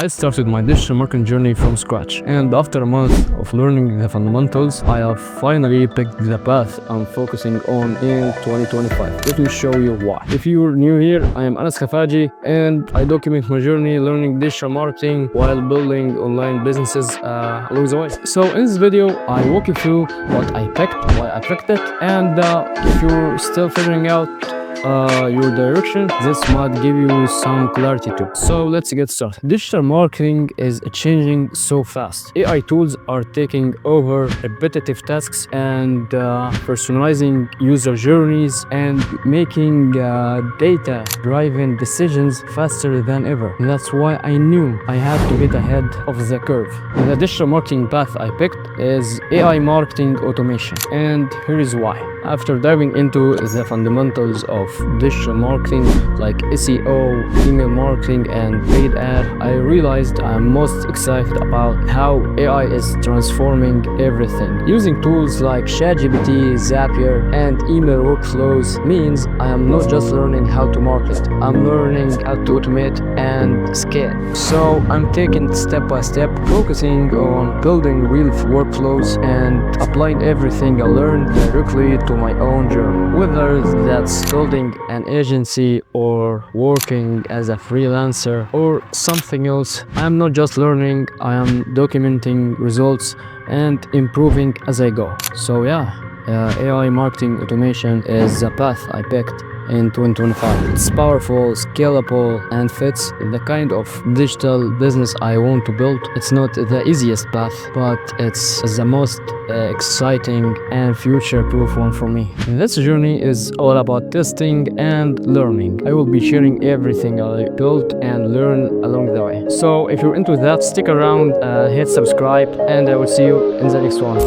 I started my digital marketing journey from scratch, and after a month of learning the fundamentals, I have finally picked the path I'm focusing on in 2025. Let me show you why. If you're new here, I am Khafaji, and I document my journey learning digital marketing while building online businesses along the way. So in this video, I walk you through what I picked, why I picked it, and if you're still figuring out your direction, this might give you some clarity too. So let's get started. Digital marketing is changing so fast. AI tools are taking over repetitive tasks and personalizing user journeys and making data-driven decisions faster than ever. That's why I knew I had to get ahead of the curve. The digital marketing path I picked is AI marketing automation, and here is why. After diving into the fundamentals of digital marketing like SEO, email marketing, and paid ad, I realized I'm most excited about how AI is transforming everything. Using tools like ChatGPT, Zapier, and email workflows means I am not just learning how to market, I'm learning how to automate and scale. So I'm taking step by step, focusing on building real workflows and applying everything I learned directly to my own journey. Whether that's building an agency or working as a freelancer or something else, I'm not just learning, I am documenting results and improving as I go. So yeah, AI marketing automation is the path I picked in 2025. It's powerful, scalable, and fits the kind of digital business I want to build. It's not the easiest path, but it's the most exciting and future-proof one for me. This journey is all about testing and learning. I will be sharing everything I built and learn along the way. So if you're into that, stick around, hit subscribe, and I will see you in the next one.